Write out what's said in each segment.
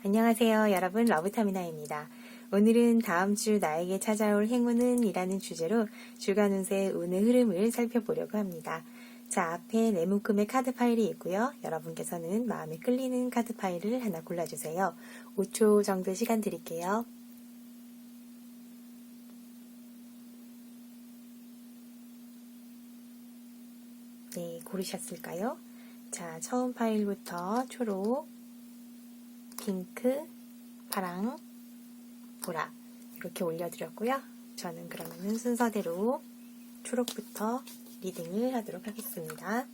안녕하세요, 여러분. 러브타미나입니다. 오늘은 다음 주 나에게 찾아올 행운은 이라는 주제로 주간 운세 운의 흐름을 살펴보려고 합니다. 자, 앞에 네 묶음의 카드 파일이 있고요. 여러분께서는 마음에 끌리는 카드 파일을 하나 골라주세요. 5초 정도 시간 드릴게요. 네, 고르셨을까요? 자, 처음 파일부터 초록, 핑크, 파랑, 보라 이렇게 올려드렸고요. 저는 그러면은 순서대로 초록부터 리딩을 하도록 하겠습니다.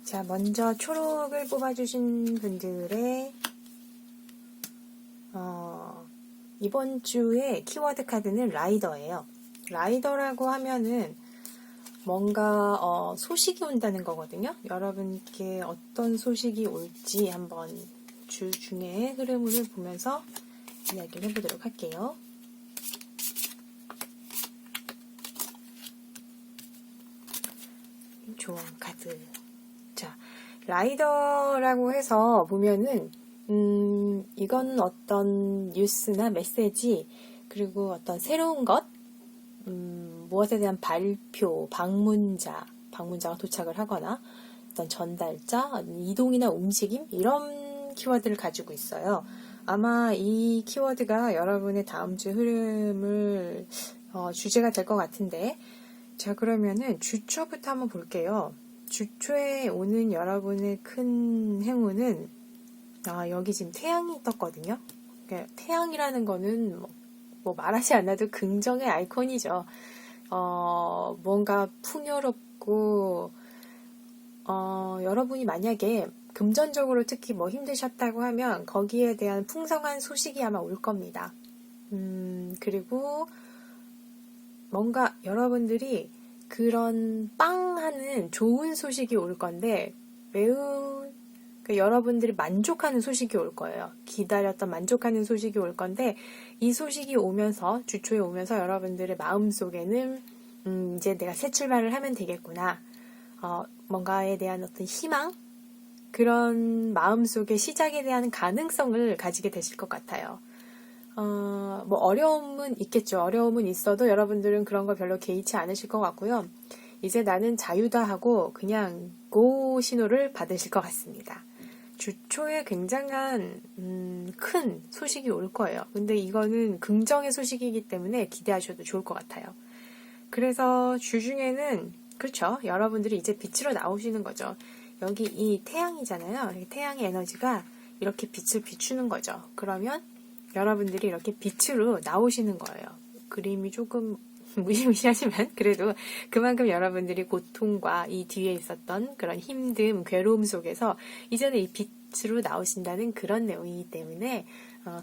자, 먼저 초록을 뽑아주신 분들의 이번 주의 키워드 카드는 라이더예요. 라이더라고 하면은 뭔가 소식이 온다는 거거든요. 여러분께 어떤 소식이 올지 한번 주 중에 흐름을 보면서 이야기를 해보도록 할게요. 조언 카드. 자, 라이더라고 해서 보면은 이건 어떤 뉴스나 메시지 그리고 어떤 새로운 것 무엇에 대한 발표, 방문자가 도착을 하거나 어떤 전달자, 이동이나 움직임 이런 키워드를 가지고 있어요. 아마 이 키워드가 여러분의 다음 주 흐름을 주제가 될 것 같은데 자 그러면은 주초부터 한번 볼게요. 주초에 오는 여러분의 큰 행운은 여기 지금 태양이 떴거든요. 그러니까 태양이라는 거는 뭐 말하지 않아도 긍정의 아이콘이죠. 뭔가 풍요롭고 여러분이 만약에 금전적으로 특히 뭐 힘드셨다고 하면 거기에 대한 풍성한 소식이 아마 올 겁니다. 그리고 뭔가 여러분들이 그런 빵 하는 좋은 소식이 올 건데 매우 여러분들이 만족하는 소식이 올 거예요. 기다렸던 만족하는 소식이 올 건데 이 소식이 오면서 주초에 오면서 여러분들의 마음속에는 이제 내가 새 출발을 하면 되겠구나. 뭔가에 대한 어떤 희망 그런 마음속의 시작에 대한 가능성을 가지게 되실 것 같아요. 뭐 어려움은 있겠죠. 어려움은 있어도 여러분들은 그런 거 별로 개의치 않으실 것 같고요. 이제 나는 자유다 하고 그냥 고 신호를 받으실 것 같습니다. 주초에 굉장한 큰 소식이 올 거예요. 근데 이거는 긍정의 소식이기 때문에 기대하셔도 좋을 것 같아요. 그래서 주중에는 그렇죠. 여러분들이 이제 빛으로 나오시는 거죠. 여기 이 태양이잖아요. 태양의 에너지가 이렇게 빛을 비추는 거죠. 그러면 여러분들이 이렇게 빛으로 나오시는 거예요. 그림이 조금 무시무시하지만 그래도 그만큼 여러분들이 고통과 이 뒤에 있었던 그런 힘듦, 괴로움 속에서 이제는 이 빛으로 나오신다는 그런 내용이기 때문에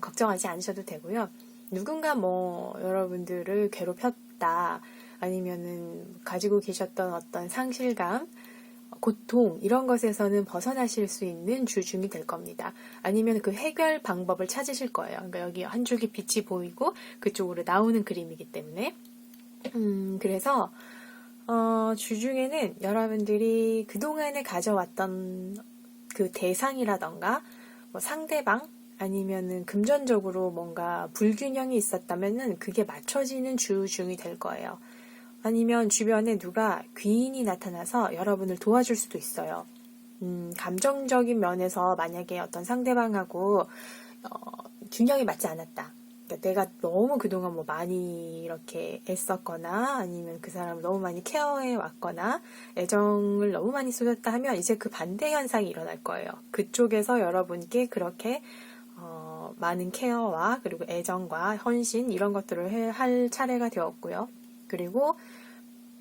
걱정하지 않으셔도 되고요. 누군가 뭐 여러분들을 괴롭혔다 아니면은 가지고 계셨던 어떤 상실감, 고통 이런 것에서는 벗어나실 수 있는 주중이 될 겁니다. 아니면 그 해결 방법을 찾으실 거예요. 그러니까 여기 한 줄기 빛이 보이고 그쪽으로 나오는 그림이기 때문에 그래서 주중에는 여러분들이 그동안에 가져왔던 그 대상이라던가 뭐 상대방 아니면은 금전적으로 뭔가 불균형이 있었다면은 그게 맞춰지는 주중이 될 거예요. 아니면 주변에 누가 귀인이 나타나서 여러분을 도와줄 수도 있어요. 감정적인 면에서 만약에 어떤 상대방하고 균형이 맞지 않았다. 그러니까 내가 너무 그동안 뭐 많이 이렇게 애썼거나 아니면 그 사람을 너무 많이 케어해 왔거나 애정을 너무 많이 쏟았다 하면 이제 그 반대 현상이 일어날 거예요. 그쪽에서 여러분께 그렇게 많은 케어와 그리고 애정과 헌신 이런 것들을 할 차례가 되었고요. 그리고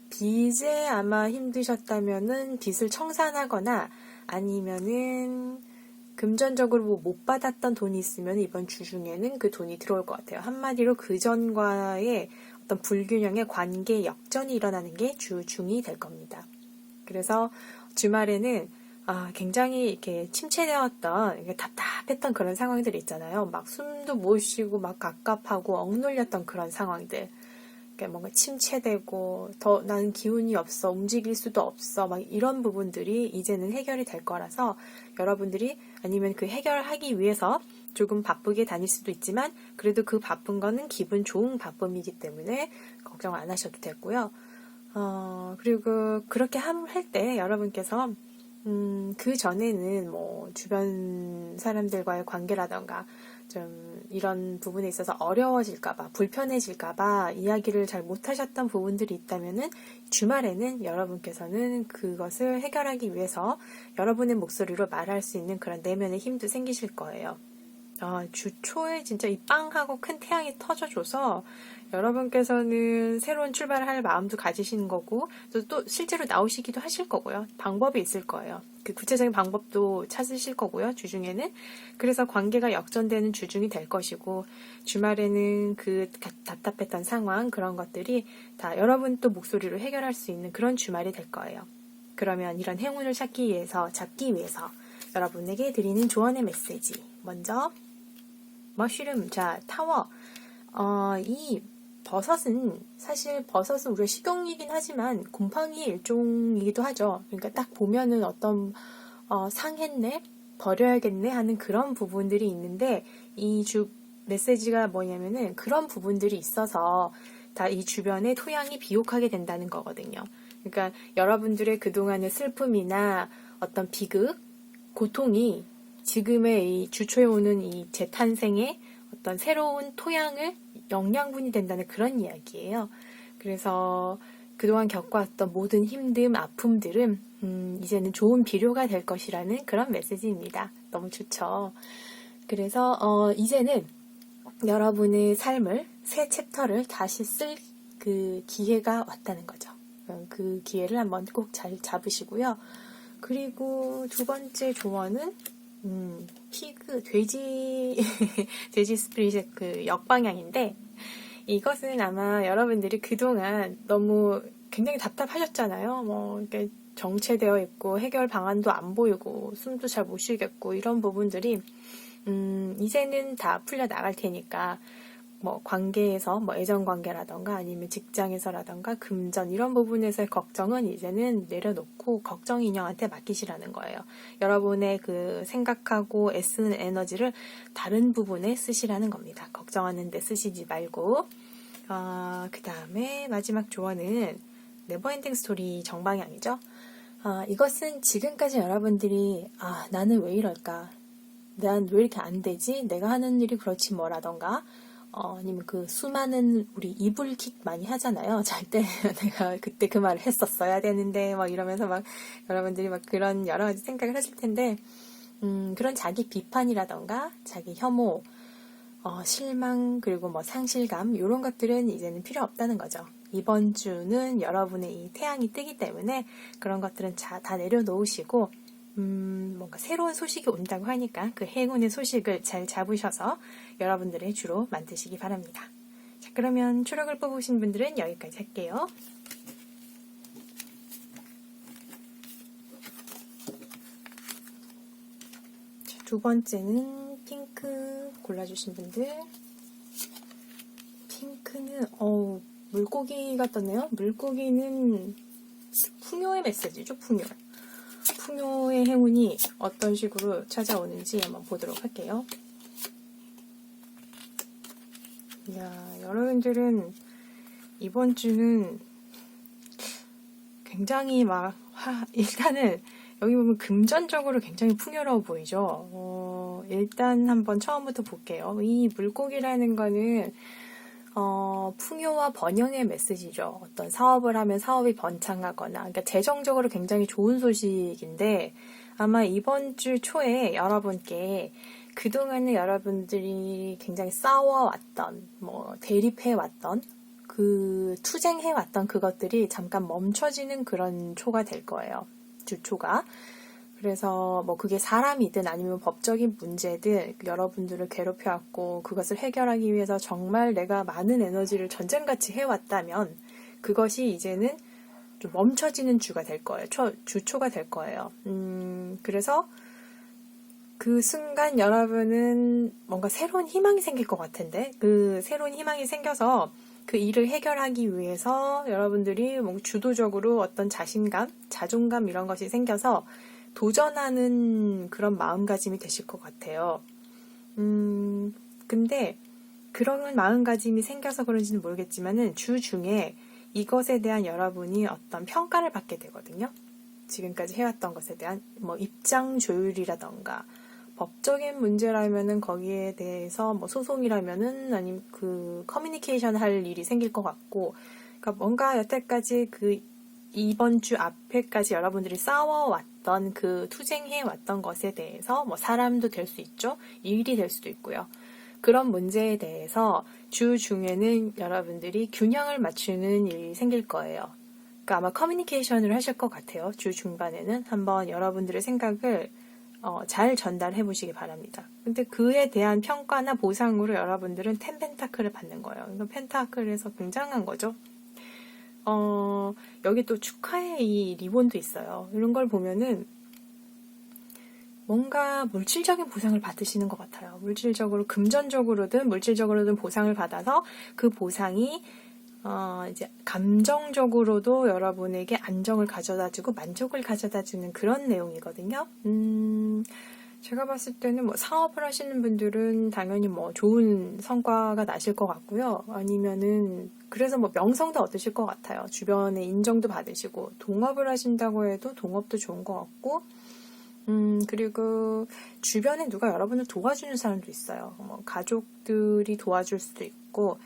빚에 아마 힘드셨다면은 빚을 청산하거나 아니면은 금전적으로 못 받았던 돈이 있으면 이번 주 중에는 그 돈이 들어올 것 같아요. 한마디로 그 전과의 어떤 불균형의 관계 역전이 일어나는 게 주 중이 될 겁니다. 그래서 주말에는 굉장히 이렇게 침체되었던 답답했던 그런 상황들이 있잖아요. 막 숨도 못 쉬고 막 갑갑하고 억눌렸던 그런 상황들. 그러니까 뭔가 침체되고 더 나는 기운이 없어, 움직일 수도 없어, 막 이런 부분들이 이제는 해결이 될 거라서 여러분들이 아니면 그 해결하기 위해서 조금 바쁘게 다닐 수도 있지만 그래도 그 바쁜 거는 기분 좋은 바쁨이기 때문에 걱정 안 하셔도 되고요. 그리고 그렇게 할 때 여러분께서 그 전에는 뭐 주변 사람들과의 관계라던가 좀 이런 부분에 있어서 어려워질까봐, 불편해질까봐 이야기를 잘 못하셨던 부분들이 있다면은 주말에는 여러분께서는 그것을 해결하기 위해서 여러분의 목소리로 말할 수 있는 그런 내면의 힘도 생기실 거예요. 주 초에 진짜 이 빵하고 큰 태양이 터져줘서 여러분께서는 새로운 출발을 할 마음도 가지시는 거고 또 실제로 나오시기도 하실 거고요. 방법이 있을 거예요. 그 구체적인 방법도 찾으실 거고요. 주중에는. 그래서 관계가 역전되는 주중이 될 것이고 주말에는 그 답답했던 상황 그런 것들이 다 여러분 또 목소리로 해결할 수 있는 그런 주말이 될 거예요. 그러면 이런 행운을 잡기 위해서 여러분에게 드리는 조언의 메시지. 먼저 머쉬룸, 타워. 이 버섯은 우리가 식용이긴 하지만 곰팡이의 일종이기도 하죠. 그러니까 딱 보면은 어떤 상했네, 버려야겠네 하는 그런 부분들이 있는데 이 메시지가 뭐냐면은 그런 부분들이 있어서 다 이 주변의 토양이 비옥하게 된다는 거거든요. 그러니까 여러분들의 그동안의 슬픔이나 어떤 비극, 고통이 지금의 이 주초에 오는 이 재탄생의 어떤 새로운 토양을 영양분이 된다는 그런 이야기예요. 그래서 그동안 겪어왔던 모든 힘듦, 아픔들은 이제는 좋은 비료가 될 것이라는 그런 메시지입니다. 너무 좋죠. 그래서 이제는 여러분의 삶을 새 챕터를 다시 쓸 그 기회가 왔다는 거죠. 그 기회를 한번 꼭 잘 잡으시고요. 그리고 두 번째 조언은 돼지 스피릿의 그 역방향인데 이것은 아마 여러분들이 그동안 너무 굉장히 답답하셨잖아요. 뭐 이렇게 정체되어 있고 해결 방안도 안 보이고 숨도 잘 못 쉬겠고 이런 부분들이 이제는 다 풀려 나갈 테니까 뭐 관계에서 뭐 애정 관계라던가 아니면 직장에서라던가 금전 이런 부분에서의 걱정은 이제는 내려놓고 걱정 인형한테 맡기시라는 거예요. 여러분의 그 생각하고 애쓰는 에너지를 다른 부분에 쓰시라는 겁니다. 걱정하는 데 쓰시지 말고 그 다음에 마지막 조언은 네버엔딩 스토리 정방향이죠. 이것은 지금까지 여러분들이 나는 왜 이럴까? 난 왜 이렇게 안 되지? 내가 하는 일이 그렇지 뭐라던가 아니면 그 수많은 우리 이불킥 많이 하잖아요. 잘 때 내가 그때 그 말을 했었어야 되는데 막 이러면서 막 여러분들이 막 그런 여러 가지 생각을 하실 텐데 그런 자기 비판이라던가 자기 혐오, 실망 그리고 뭐 상실감 이런 것들은 이제는 필요 없다는 거죠. 이번 주는 여러분의 이 태양이 뜨기 때문에 그런 것들은 다 내려놓으시고 뭔가 새로운 소식이 온다고 하니까 그 행운의 소식을 잘 잡으셔서 여러분들의 주로 만드시기 바랍니다. 자, 그러면 초록을 뽑으신 분들은 여기까지 할게요. 자, 두 번째는 핑크 골라주신 분들. 핑크는 물고기가 떴네요. 물고기는 풍요의 메시지죠. 풍요의 행운이 어떤 식으로 찾아오는지 한번 보도록 할게요. 여러분들은 이번 주는 굉장히 일단은 여기 보면 금전적으로 굉장히 풍요로워 보이죠. 일단 한번 처음부터 볼게요. 이 물고기라는 거는 풍요와 번영의 메시지죠. 어떤 사업을 하면 사업이 번창하거나, 그러니까 재정적으로 굉장히 좋은 소식인데, 아마 이번 주 초에 여러분께 그동안에 여러분들이 굉장히 싸워왔던, 대립해왔던, 투쟁해왔던 그것들이 잠깐 멈춰지는 그런 초가 될 거예요. 주초가. 그래서 그게 사람이든 아니면 법적인 문제든 여러분들을 괴롭혀왔고 그것을 해결하기 위해서 정말 내가 많은 에너지를 전쟁같이 해왔다면 그것이 이제는 좀 멈춰지는 주가 될 거예요. 주초가 될 거예요. 그래서 그 순간 여러분은 뭔가 새로운 희망이 생길 것 같은데 그 새로운 희망이 생겨서 그 일을 해결하기 위해서 여러분들이 뭔가 주도적으로 어떤 자신감, 자존감 이런 것이 생겨서 도전하는 그런 마음가짐이 되실 것 같아요. 근데 그런 마음가짐이 생겨서 그런지는 모르겠지만은 주중에 이것에 대한 여러분이 어떤 평가를 받게 되거든요. 지금까지 해왔던 것에 대한 뭐 입장 조율이라던가 법적인 문제라면은 거기에 대해서 뭐 소송이라면은 아니면 그 커뮤니케이션 할 일이 생길 것 같고, 그러니까 뭔가 여태까지 그 이번 주 앞에까지 여러분들이 싸워왔던 그 투쟁해왔던 것에 대해서 뭐 사람도 될 수 있죠. 일이 될 수도 있고요. 그런 문제에 대해서 주 중에는 여러분들이 균형을 맞추는 일이 생길 거예요. 그러니까 아마 커뮤니케이션을 하실 것 같아요. 주 중반에는 한번 여러분들의 생각을 잘 전달해 보시기 바랍니다. 근데 그에 대한 평가나 보상으로 여러분들은 10 펜타클을 받는 거예요. 이거 펜타클에서 굉장한 거죠. 여기 또 축하의 이 리본도 있어요. 이런 걸 보면은 뭔가 물질적인 보상을 받으시는 것 같아요. 물질적으로, 금전적으로든 물질적으로든 보상을 받아서 그 보상이 이제 감정적으로도 여러분에게 안정을 가져다주고 만족을 가져다주는 그런 내용이거든요. 제가 봤을 때는 뭐 사업을 하시는 분들은 당연히 뭐 좋은 성과가 나실 것 같고요. 아니면은 그래서 뭐 명성도 얻으실 것 같아요. 주변의 인정도 받으시고, 동업을 하신다고 해도 동업도 좋은 것 같고, 그리고 주변에 누가 여러분을 도와주는 사람도 있어요. 뭐 가족들이 도와줄 수도 있고,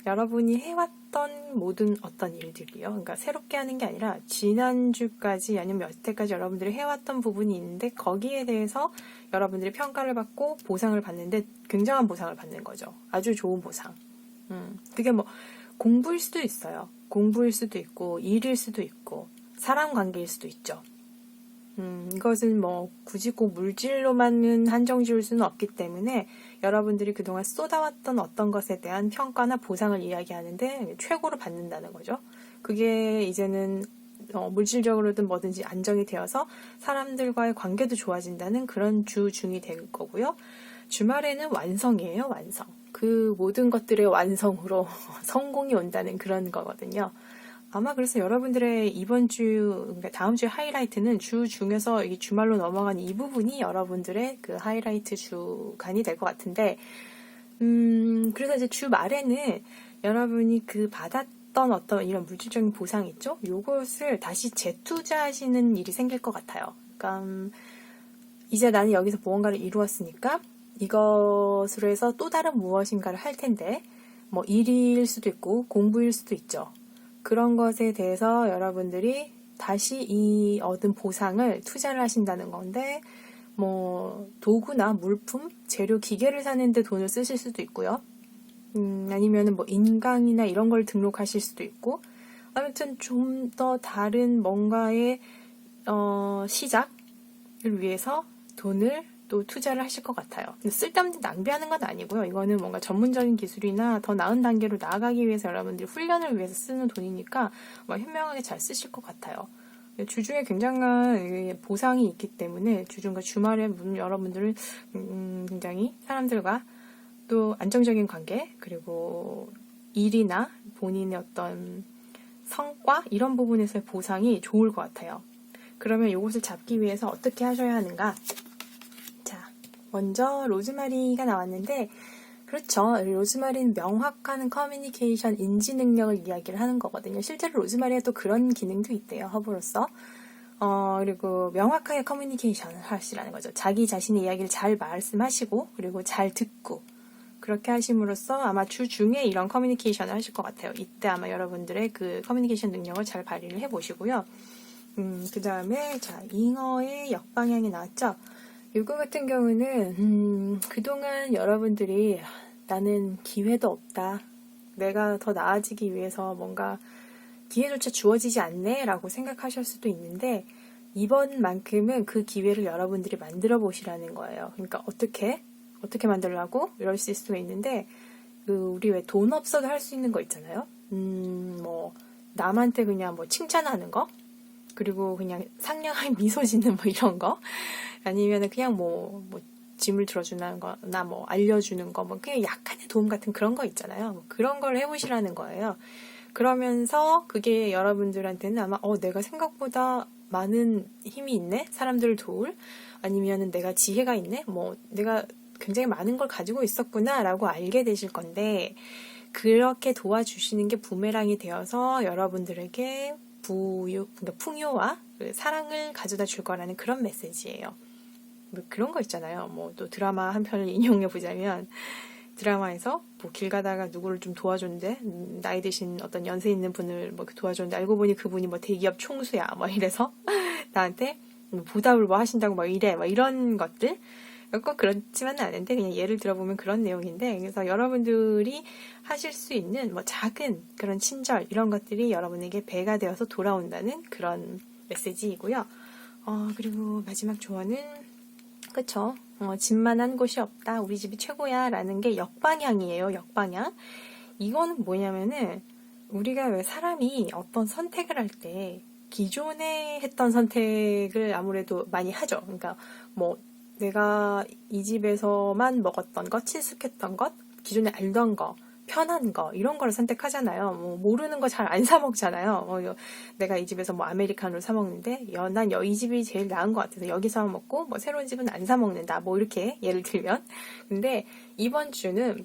여러분이 해왔던 모든 어떤 일들이요. 그러니까 새롭게 하는 게 아니라 지난주까지 아니면 여태까지 여러분들이 해왔던 부분이 있는데 거기에 대해서 여러분들이 평가를 받고 보상을 받는데 굉장한 보상을 받는 거죠. 아주 좋은 보상. 그게 뭐 공부일 수도 있어요. 공부일 수도 있고 일일 수도 있고 사람 관계일 수도 있죠. 이것은 뭐 굳이 꼭 물질로만은 한정 지을 수는 없기 때문에 여러분들이 그동안 쏟아왔던 어떤 것에 대한 평가나 보상을 이야기하는데 최고로 받는다는 거죠. 그게 이제는 물질적으로든 뭐든지 안정이 되어서 사람들과의 관계도 좋아진다는 그런 주 중이 될 거고요. 주말에는 완성이에요, 완성. 그 모든 것들의 완성으로 성공이 온다는 그런 거거든요. 아마 그래서 여러분들의 이번 주, 그러니까 다음 주의 하이라이트는 주 중에서 이 주말로 넘어간 이 부분이 여러분들의 그 하이라이트 주간이 될 것 같은데, 그래서 이제 주 말에는 여러분이 그 받았던 어떤 이런 물질적인 보상 있죠? 요것을 다시 재투자하시는 일이 생길 것 같아요. 그러니까, 이제 나는 여기서 무언가를 이루었으니까 이것으로 해서 또 다른 무엇인가를 할 텐데, 뭐 일일 수도 있고 공부일 수도 있죠. 그런 것에 대해서 여러분들이 다시 이 얻은 보상을 투자를 하신다는 건데, 뭐 도구나 물품, 재료, 기계를 사는데 돈을 쓰실 수도 있고요. 아니면은 뭐 인강이나 이런 걸 등록하실 수도 있고, 아무튼 좀 더 다른 뭔가의 시작을 위해서 돈을 또 투자를 하실 것 같아요. 쓸데없는 낭비하는 건 아니고요. 이거는 뭔가 전문적인 기술이나 더 나은 단계로 나아가기 위해서 여러분들이 훈련을 위해서 쓰는 돈이니까 현명하게 잘 쓰실 것 같아요. 주중에 굉장한 보상이 있기 때문에 주중과 주말에 여러분들은 굉장히 사람들과 또 안정적인 관계, 그리고 일이나 본인의 어떤 성과 이런 부분에서의 보상이 좋을 것 같아요. 그러면 이것을 잡기 위해서 어떻게 하셔야 하는가? 먼저 로즈마리가 나왔는데, 그렇죠. 로즈마리는 명확한 커뮤니케이션 인지 능력을 이야기를 하는 거거든요. 실제로 로즈마리에 또 그런 기능도 있대요. 허브로서. 그리고 명확하게 커뮤니케이션을 하시라는 거죠. 자기 자신의 이야기를 잘 말씀하시고 그리고 잘 듣고 그렇게 하심으로써 아마 주 중에 이런 커뮤니케이션을 하실 것 같아요. 이때 아마 여러분들의 그 커뮤니케이션 능력을 잘 발휘를 해보시고요. 그 다음에 잉어의 역방향이 나왔죠. 이거 같은 경우는 그동안 여러분들이 나는 기회도 없다. 내가 더 나아지기 위해서 뭔가 기회조차 주어지지 않네 라고 생각하실 수도 있는데 이번만큼은 그 기회를 여러분들이 만들어 보시라는 거예요. 그러니까 어떻게 만들라고? 이럴 수도 있는데 우리 왜 돈 없어도 할 수 있는 거 있잖아요. 뭐 남한테 그냥 뭐 칭찬하는 거, 그리고 그냥 상냥하게 미소 짓는 뭐 이런 거, 아니면 그냥 뭐 짐을 들어주는 거나 뭐 알려주는 거, 뭐 그냥 약간의 도움 같은 그런 거 있잖아요. 뭐 그런 걸 해보시라는 거예요. 그러면서 그게 여러분들한테는 아마 내가 생각보다 많은 힘이 있네? 사람들을 도울? 아니면은 내가 지혜가 있네? 뭐 내가 굉장히 많은 걸 가지고 있었구나 라고 알게 되실 건데, 그렇게 도와주시는 게 부메랑이 되어서 여러분들에게 그러니까 풍요와 사랑을 가져다 줄 거라는 그런 메시지예요. 뭐 그런 거 있잖아요. 뭐 또 드라마 한 편을 인용해 보자면, 드라마에서 뭐 길 가다가 누구를 좀 도와줬는데 나이 드신 어떤 연세 있는 분을 뭐 도와줬는데 알고 보니 그분이 뭐 대기업 총수야 뭐 이래서 나한테 보답을 뭐 하신다고 막 이래 막 이런 것들, 꼭 그렇지만은 않은데 그냥 예를 들어보면 그런 내용인데, 그래서 여러분들이 하실 수 있는 뭐 작은 그런 친절 이런 것들이 여러분에게 배가 되어서 돌아온다는 그런 메시지이고요. 그리고 마지막 조언은 그쵸. 집만한 곳이 없다. 우리 집이 최고야. 라는 게 역방향이에요. 역방향. 이거는 뭐냐면은 우리가 왜 사람이 어떤 선택을 할 때 기존에 했던 선택을 아무래도 많이 하죠. 그러니까 뭐 내가 이 집에서만 먹었던 것, 친숙했던 것, 기존에 알던 거, 편한 거 이런 거를 선택하잖아요. 뭐 모르는 거 잘 안 사 먹잖아요. 내가 이 집에서 뭐 아메리카노를 사 먹는데 난 이 집이 제일 나은 것 같아서 여기서 먹고 뭐 새로운 집은 안 사 먹는다. 뭐 이렇게 예를 들면. 근데 이번 주는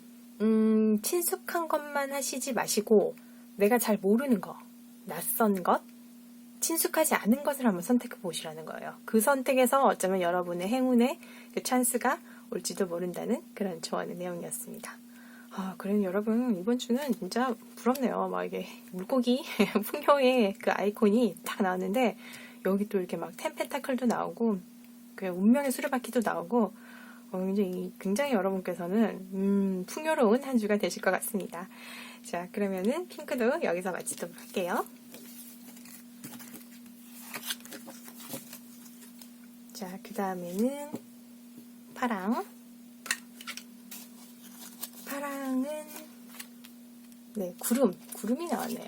친숙한 것만 하시지 마시고 내가 잘 모르는 거, 낯선 것, 친숙하지 않은 것을 한번 선택해 보시라는 거예요. 그 선택에서 어쩌면 여러분의 행운의 그 찬스가 올지도 모른다는 그런 조언의 내용이었습니다. 그럼 여러분 이번 주는 진짜 부럽네요. 막 이게 물고기 풍요의 그 아이콘이 딱 나왔는데 여기 또 이렇게 막 텐펜타클도 나오고 그 운명의 수레바퀴도 나오고 굉장히 여러분께서는 풍요로운 한 주가 되실 것 같습니다. 자, 그러면은 핑크도 여기서 마치도록 할게요. 자, 그 다음에는 파랑은 네, 구름이 나왔네요.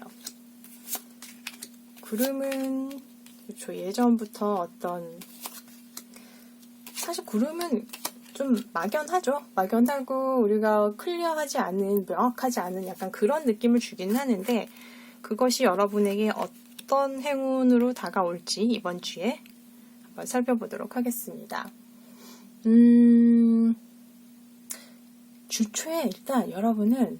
구름은 그렇죠. 예전부터 사실 구름은 좀 막연하죠. 막연하고 우리가 클리어하지 않은, 명확하지 않은 약간 그런 느낌을 주긴 하는데, 그것이 여러분에게 어떤 행운으로 다가올지 이번 주에 한번 살펴보도록 하겠습니다. 주초에 일단 여러분은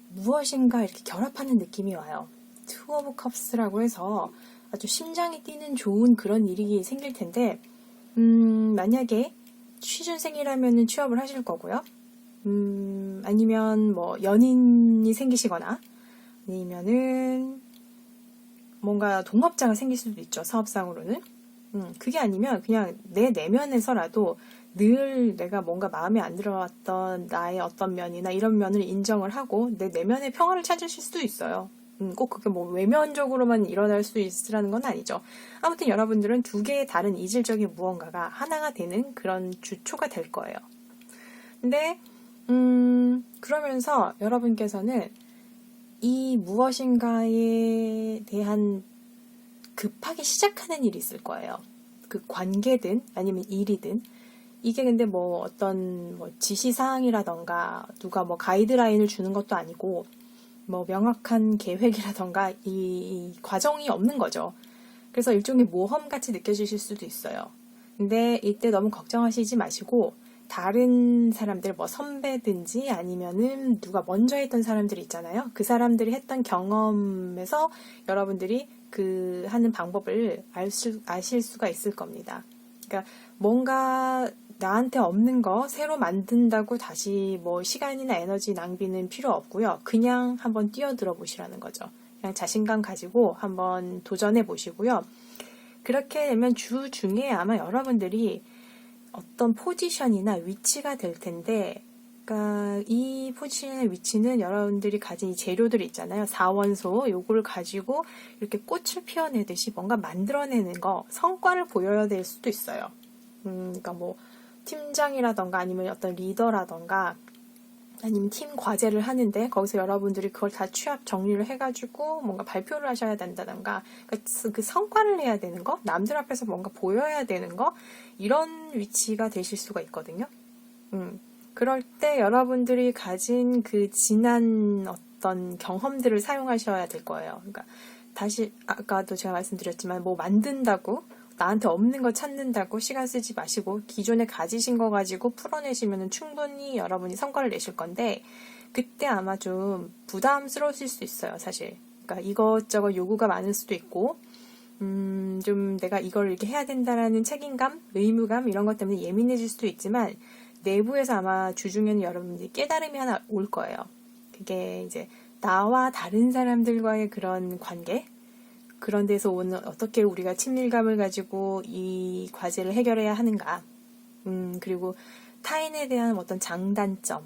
무엇인가 이렇게 결합하는 느낌이 와요. 투 오브 컵스라고 해서 아주 심장이 뛰는 좋은 그런 일이 생길 텐데, 만약에 취준생이라면 취업을 하실 거고요. 아니면 뭐 연인이 생기시거나, 아니면은 뭔가 동업자가 생길 수도 있죠. 사업상으로는. 그게 아니면 그냥 내 내면에서라도 늘 내가 뭔가 마음에 안 들어왔던 나의 어떤 면이나 이런 면을 인정을 하고 내 내면의 평화를 찾으실 수도 있어요. 꼭 그게 뭐 외면적으로만 일어날 수 있으라는 건 아니죠. 아무튼 여러분들은 두 개의 다른 이질적인 무언가가 하나가 되는 그런 주초가 될 거예요. 근데 그러면서 여러분께서는 이 무엇인가에 대한 급하게 시작하는 일이 있을 거예요. 그 관계든 아니면 일이든. 이게 근데 뭐 어떤 뭐 지시사항이라던가 누가 뭐 가이드라인을 주는 것도 아니고 뭐 명확한 계획이라던가 이 과정이 없는 거죠. 그래서 일종의 모험같이 느껴지실 수도 있어요. 근데 이때 너무 걱정하시지 마시고 다른 사람들 뭐 선배든지 아니면은 누가 먼저 했던 사람들이 있잖아요. 그 사람들이 했던 경험에서 여러분들이 그 하는 방법을 아실 수가 있을 겁니다. 그러니까 뭔가 나한테 없는 거 새로 만든다고 다시 뭐 시간이나 에너지 낭비는 필요 없고요. 그냥 한번 뛰어들어 보시라는 거죠. 그냥 자신감 가지고 한번 도전해 보시고요. 그렇게 되면 주 중에 아마 여러분들이 어떤 포지션이나 위치가 될 텐데, 그러니까 이 포지션의 위치는 여러분들이 가진 이 재료들 있잖아요. 사원소, 요걸 가지고 이렇게 꽃을 피워내듯이 뭔가 만들어내는 거, 성과를 보여야 될 수도 있어요. 그러니까 뭐 팀장이라던가 아니면 어떤 리더라던가 아니면 팀 과제를 하는데 거기서 여러분들이 그걸 다 취합 정리를 해가지고 뭔가 발표를 하셔야 된다던가, 그러니까 그 성과를 내야 되는 거, 남들 앞에서 뭔가 보여야 되는 거, 이런 위치가 되실 수가 있거든요. 그럴 때 여러분들이 가진 그 지난 어떤 경험들을 사용하셔야 될 거예요. 그러니까 다시 아까도 제가 말씀드렸지만 뭐 만든다고 나한테 없는 거 찾는다고 시간 쓰지 마시고 기존에 가지신 거 가지고 풀어내시면 충분히 여러분이 성과를 내실 건데 그때 아마 좀 부담스러우실 수 있어요, 사실. 그러니까 이것저것 요구가 많을 수도 있고 좀 내가 이걸 이렇게 해야 된다라는 책임감, 의무감 이런 것 때문에 예민해질 수도 있지만 내부에서 아마 주중에는 여러분들이 깨달음이 하나 올 거예요. 그게 이제 나와 다른 사람들과의 그런 관계, 그런 데서 오는 어떻게 우리가 친밀감을 가지고 이 과제를 해결해야 하는가, 그리고 타인에 대한 어떤 장단점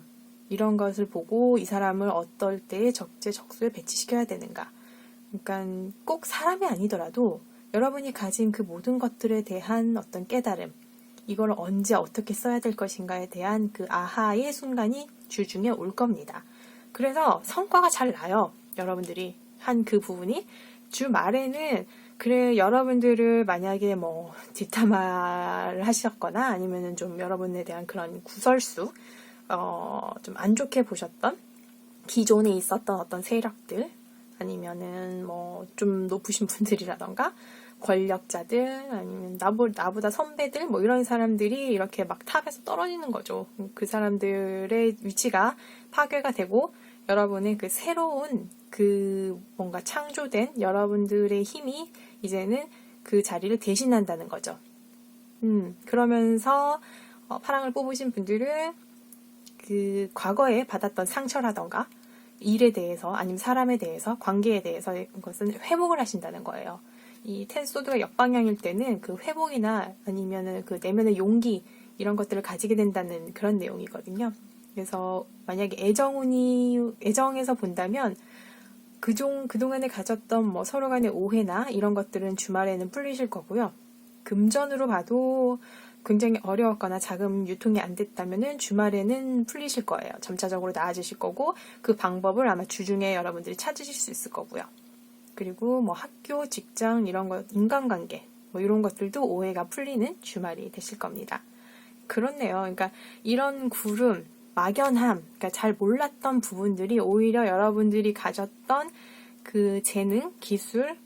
이런 것을 보고 이 사람을 어떨 때에 적재적소에 배치시켜야 되는가. 그러니까 꼭 사람이 아니더라도 여러분이 가진 그 모든 것들에 대한 어떤 깨달음, 이걸 언제 어떻게 써야 될 것인가에 대한 그 아하의 순간이 주중에 올 겁니다. 그래서 성과가 잘 나요. 여러분들이 한 그 부분이. 주말에는 그래 여러분들을 만약에 뭐 뒷담화를 하셨거나 아니면은 좀 여러분에 대한 그런 구설수 좀 안 좋게 보셨던 기존에 있었던 어떤 세력들 아니면은 뭐 좀 높으신 분들이라던가 권력자들 아니면 나보다 선배들 뭐 이런 사람들이 이렇게 막 탑에서 떨어지는 거죠. 그 사람들의 위치가 파괴가 되고 여러분의 그 새로운 그 뭔가 창조된 여러분들의 힘이 이제는 그 자리를 대신한다는 거죠. 그러면서 파랑을 뽑으신 분들은 그 과거에 받았던 상처라던가 일에 대해서 아니면 사람에 대해서 관계에 대해서 것은 회복을 하신다는 거예요. 이 텐소드가 역방향일 때는 그 회복이나 아니면은 그 내면의 용기 이런 것들을 가지게 된다는 그런 내용이거든요. 그래서 만약에 애정에서 본다면 그동안에 가졌던 뭐 서로 간의 오해나 이런 것들은 주말에는 풀리실 거고요. 금전으로 봐도 굉장히 어려웠거나 자금 유통이 안 됐다면은 주말에는 풀리실 거예요. 점차적으로 나아지실 거고 그 방법을 아마 주중에 여러분들이 찾으실 수 있을 거고요. 그리고 뭐 학교, 직장 이런 것, 인간관계 뭐 이런 것들도 오해가 풀리는 주말이 되실 겁니다. 그렇네요. 그러니까 이런 구름, 막연함, 그러니까 잘 몰랐던 부분들이 오히려 여러분들이 가졌던 그 재능, 기술,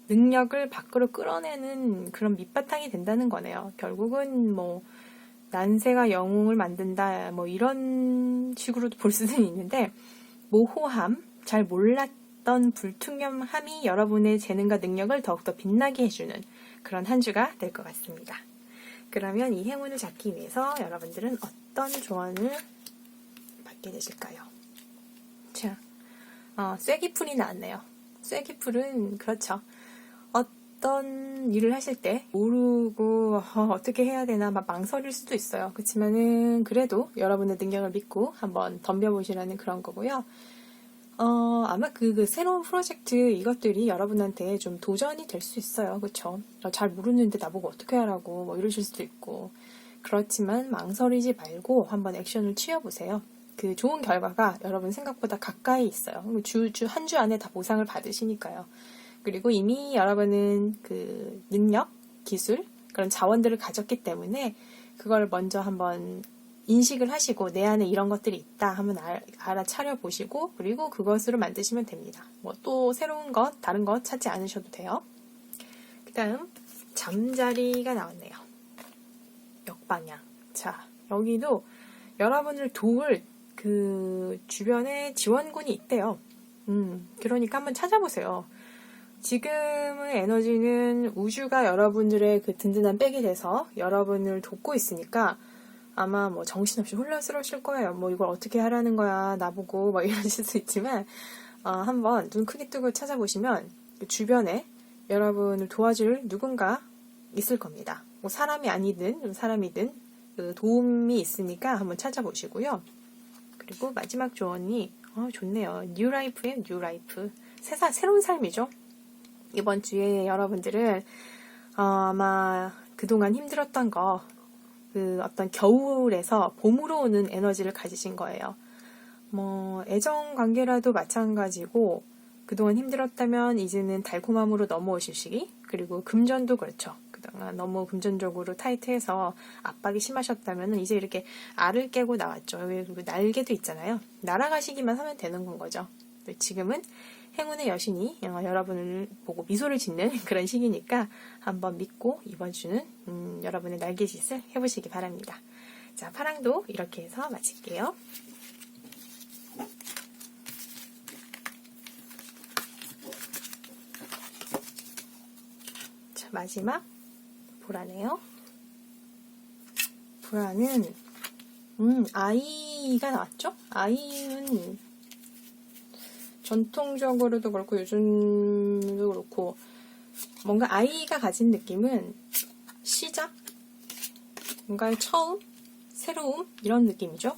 능력을 밖으로 끌어내는 그런 밑바탕이 된다는 거네요. 결국은 뭐 난세가 영웅을 만든다 뭐 이런 식으로도 볼 수는 있는데 모호함, 잘 몰랐던 불투명함이 여러분의 재능과 능력을 더욱더 빛나게 해주는 그런 한 주가 될 것 같습니다. 그러면 이 행운을 잡기 위해서 여러분들은 어떤 조언을 받게 되실까요? 자, 쐐기풀이 나왔네요. 쐐기풀은 그렇죠. 어떤 일을 하실 때 모르고 어떻게 해야 되나 막 망설일 수도 있어요. 그렇지만은 그래도 여러분의 능력을 믿고 한번 덤벼보시라는 그런 거고요. 아마 그 새로운 프로젝트 이것들이 여러분한테 좀 도전이 될 수 있어요. 그쵸? 잘 모르는데 나보고 어떻게 하라고 뭐 이러실 수도 있고. 그렇지만 망설이지 말고 한번 액션을 취해보세요. 그 좋은 결과가 여러분 생각보다 가까이 있어요. 한 주 안에 다 보상을 받으시니까요. 그리고 이미 여러분은 그 능력, 기술, 그런 자원들을 가졌기 때문에 그걸 먼저 한번 인식을 하시고 내 안에 이런 것들이 있다 하면 알아차려 보시고 그리고 그것으로 만드시면 됩니다. 뭐 또 새로운 것, 다른 것 찾지 않으셔도 돼요. 그 다음 잠자리가 나왔네요. 역방향. 자, 여기도 여러분을 도울 그 주변에 지원군이 있대요. 그러니까 한번 찾아보세요. 지금의 에너지는 우주가 여러분들의 그 든든한 백이 돼서 여러분을 돕고 있으니까 아마 뭐 정신없이 혼란스러우실 거예요. 뭐 이걸 어떻게 하라는 거야 나보고 막 이러실 수 있지만 한번 눈 크게 뜨고 찾아보시면 그 주변에 여러분을 도와줄 누군가 있을 겁니다. 뭐 사람이 아니든 사람이든 그 도움이 있으니까 한번 찾아보시고요. 그리고 마지막 조언이 좋네요. 뉴라이프예요. 뉴라이프. 새로운 삶이죠. 이번 주에 여러분들은 아마 그동안 힘들었던 거 그 어떤 겨울에서 봄으로 오는 에너지를 가지신 거예요. 뭐 애정 관계라도 마찬가지고 그동안 힘들었다면 이제는 달콤함으로 넘어오실 시기 그리고 금전도 그렇죠. 그동안 너무 금전적으로 타이트해서 압박이 심하셨다면 이제 이렇게 알을 깨고 나왔죠. 여기 날개도 있잖아요. 날아가시기만 하면 되는 건 거죠. 지금은 행운의 여신이 여러분을 보고 미소를 짓는 그런 시기니까 한번 믿고 이번 주는 여러분의 날개짓을 해보시기 바랍니다. 자, 파랑도 이렇게 해서 마칠게요. 자, 마지막 보라네요. 보라는 아이가 나왔죠? 아이는 전통적으로도 그렇고 요즘도 그렇고 뭔가 아이가 가진 느낌은 시작? 뭔가의 처음? 새로움? 이런 느낌이죠.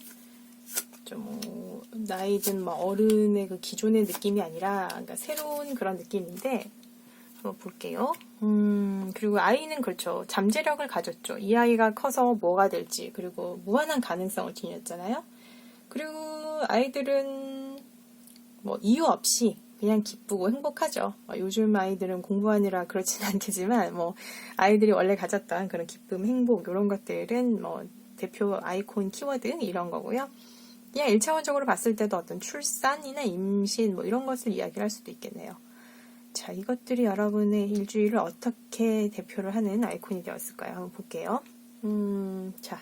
좀 나이든 뭐 어른의 그 기존의 느낌이 아니라 그러니까 새로운 그런 느낌인데 한번 볼게요. 그리고 아이는 그렇죠. 잠재력을 가졌죠. 이 아이가 커서 뭐가 될지 그리고 무한한 가능성을 지녔잖아요. 그리고 아이들은 뭐 이유 없이 그냥 기쁘고 행복하죠. 요즘 아이들은 공부하느라 그렇진 않겠지만 뭐 아이들이 원래 가졌던 그런 기쁨, 행복 이런 것들은 뭐 대표 아이콘 키워드 이런 거고요. 그냥 1차원적으로 봤을 때도 어떤 출산이나 임신 뭐 이런 것을 이야기를 할 수도 있겠네요. 자, 이것들이 여러분의 일주일을 어떻게 대표를 하는 아이콘이 되었을까요? 한번 볼게요. 자,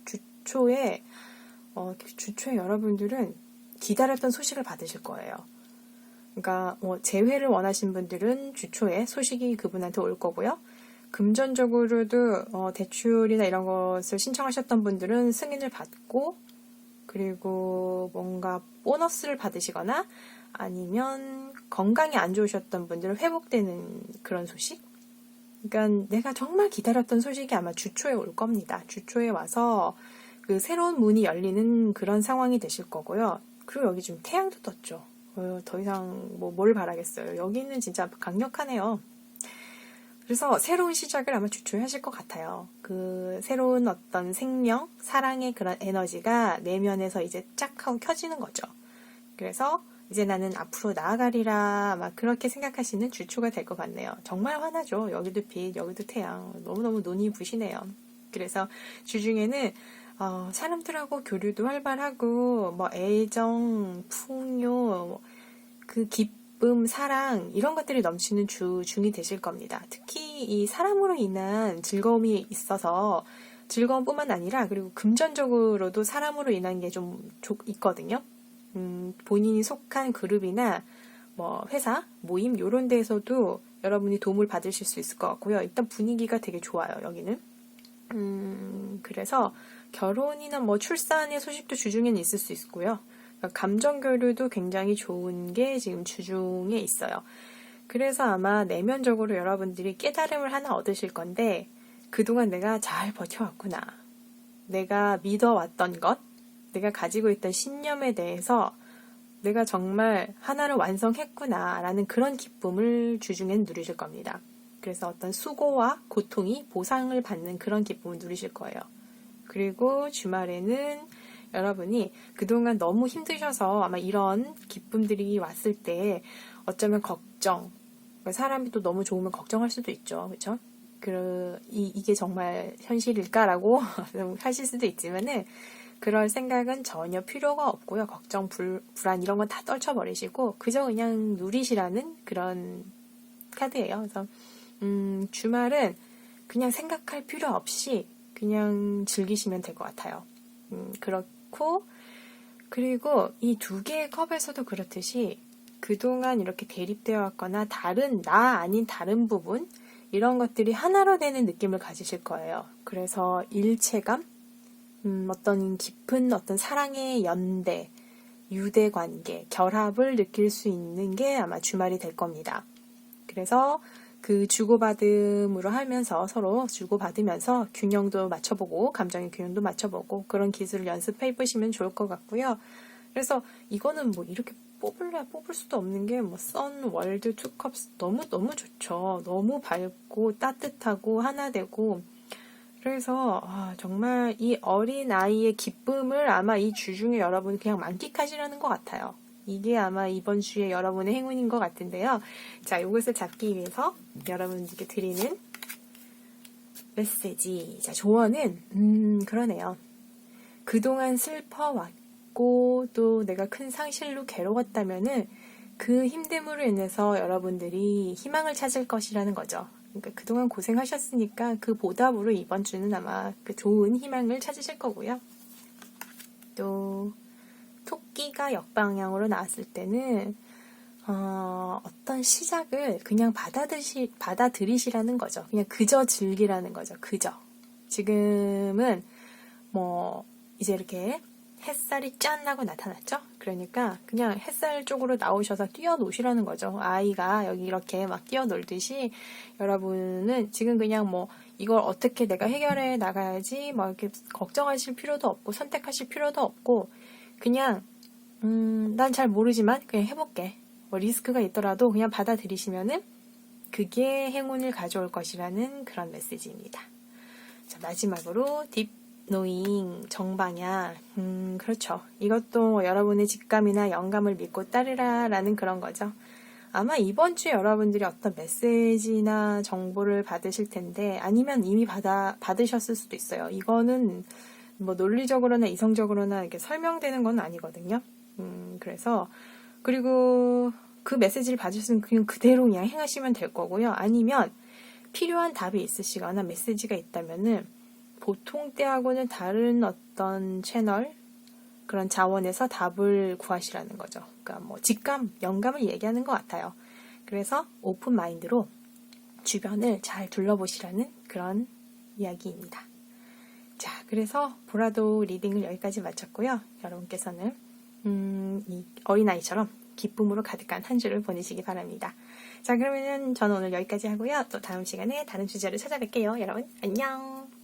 주초에 여러분들은 기다렸던 소식을 받으실 거예요. 그러니까 재회를 원하신 분들은 주초에 소식이 그분한테 올 거고요. 금전적으로도 대출이나 이런 것을 신청하셨던 분들은 승인을 받고 그리고 뭔가 보너스를 받으시거나 아니면 건강이 안 좋으셨던 분들은 회복되는 그런 소식? 그러니까 내가 정말 기다렸던 소식이 아마 주초에 올 겁니다. 주초에 와서 그 새로운 문이 열리는 그런 상황이 되실 거고요. 그리고 여기 지금 태양도 떴죠. 더 이상 뭘 바라겠어요. 여기는 진짜 강력하네요. 그래서 새로운 시작을 아마 주초에 하실 것 같아요. 그 새로운 어떤 생명, 사랑의 그런 에너지가 내면에서 이제 쫙 하고 켜지는 거죠. 그래서 이제 나는 앞으로 나아가리라 아마 그렇게 생각하시는 주초가 될 것 같네요. 정말 화나죠. 여기도 빛, 여기도 태양. 너무너무 눈이 부시네요. 그래서 주중에는 사람들하고 교류도 활발하고 뭐 애정, 풍요, 그 기쁨, 사랑 이런 것들이 넘치는 중이 되실 겁니다. 특히 이 사람으로 인한 즐거움이 있어서 즐거움뿐만 아니라 그리고 금전적으로도 사람으로 인한 게 좀 있거든요. 본인이 속한 그룹이나 뭐 회사, 모임 이런 데에서도 여러분이 도움을 받으실 수 있을 것 같고요. 일단 분위기가 되게 좋아요. 여기는. 그래서 결혼이나 뭐 출산의 소식도 주중에는 있을 수 있고요. 그러니까 감정 교류도 굉장히 좋은 게 지금 주중에 있어요. 그래서 아마 내면적으로 여러분들이 깨달음을 하나 얻으실 건데 그동안 내가 잘 버텨왔구나. 내가 믿어왔던 것, 내가 가지고 있던 신념에 대해서 내가 정말 하나를 완성했구나 라는 그런 기쁨을 주중엔 누리실 겁니다. 그래서 어떤 수고와 고통이 보상을 받는 그런 기쁨을 누리실 거예요. 그리고 주말에는 여러분이 그동안 너무 힘드셔서 아마 이런 기쁨들이 왔을 때 어쩌면 걱정, 사람이 또 너무 좋으면 걱정할 수도 있죠. 그렇죠? 이게 정말 현실일까라고 하실 수도 있지만은 그럴 생각은 전혀 필요가 없고요. 걱정, 불안 이런 건 다 떨쳐버리시고 그저 그냥 누리시라는 그런 카드예요. 그래서 주말은 그냥 생각할 필요 없이 그냥 즐기시면 될 것 같아요. 그렇고 그리고 이 두 개의 컵에서도 그렇듯이 그동안 이렇게 대립되어 왔거나 나 아닌 다른 부분 이런 것들이 하나로 되는 느낌을 가지실 거예요. 그래서 일체감, 어떤 깊은 어떤 사랑의 연대, 유대 관계, 결합을 느낄 수 있는 게 아마 주말이 될 겁니다. 그래서 그 주고받음으로 하면서 서로 주고받으면서 균형도 맞춰보고 감정의 균형도 맞춰보고 그런 기술을 연습해 보시면 좋을 것 같고요. 그래서 이거는 뭐 이렇게 뽑을 수도 없는 게 뭐 선, 월드, 투컵스 너무 좋죠. 너무 밝고 따뜻하고 하나 되고 그래서 정말 이 어린 아이의 기쁨을 아마 이 주 중에 여러분 그냥 만끽하시려는 것 같아요. 이게 아마 이번 주에 여러분의 행운인 것 같은데요. 자, 이것을 잡기 위해서 여러분들께 드리는 메시지. 자, 조언은, 그러네요. 그동안 슬퍼왔고, 또 내가 큰 상실로 괴로웠다면은, 그 힘듦으로 인해서 여러분들이 희망을 찾을 것이라는 거죠. 그러니까 그동안 고생하셨으니까 그 보답으로 이번 주는 아마 그 좋은 희망을 찾으실 거고요. 또, 토끼가 역방향으로 나왔을 때는, 어떤 시작을 그냥 받아들이시라는 거죠. 그냥 그저 즐기라는 거죠. 그저. 지금은 이제 이렇게 햇살이 짠 하고 나타났죠? 그러니까 그냥 햇살 쪽으로 나오셔서 뛰어노시라는 거죠. 아이가 여기 이렇게 막 뛰어놀듯이 여러분은 지금 그냥 이걸 어떻게 내가 해결해 나가야지 이렇게 걱정하실 필요도 없고 선택하실 필요도 없고 그냥 난 잘 모르지만 그냥 해볼게. 리스크가 있더라도 그냥 받아들이시면은 그게 행운을 가져올 것이라는 그런 메시지입니다. 자, 마지막으로 딥 노잉, 정방향. 그렇죠. 이것도 여러분의 직감이나 영감을 믿고 따르라라는 그런 거죠. 아마 이번 주에 여러분들이 어떤 메시지나 정보를 받으실 텐데, 아니면 이미 받으셨을 수도 있어요. 이거는 논리적으로나 이성적으로나 이렇게 설명되는 건 아니거든요. 그래서, 그리고 그 메시지를 받으시면 그냥 그대로 그냥 행하시면 될 거고요. 아니면 필요한 답이 있으시거나 메시지가 있다면은, 보통 때하고는 다른 어떤 채널, 그런 자원에서 답을 구하시라는 거죠. 그러니까 직감, 영감을 얘기하는 것 같아요. 그래서 오픈 마인드로 주변을 잘 둘러보시라는 그런 이야기입니다. 자, 그래서 보라도 리딩을 여기까지 마쳤고요. 여러분께서는 이 어린아이처럼 기쁨으로 가득한 한 주를 보내시기 바랍니다. 자, 그러면 저는 오늘 여기까지 하고요. 또 다음 시간에 다른 주제로 찾아뵐게요. 여러분, 안녕!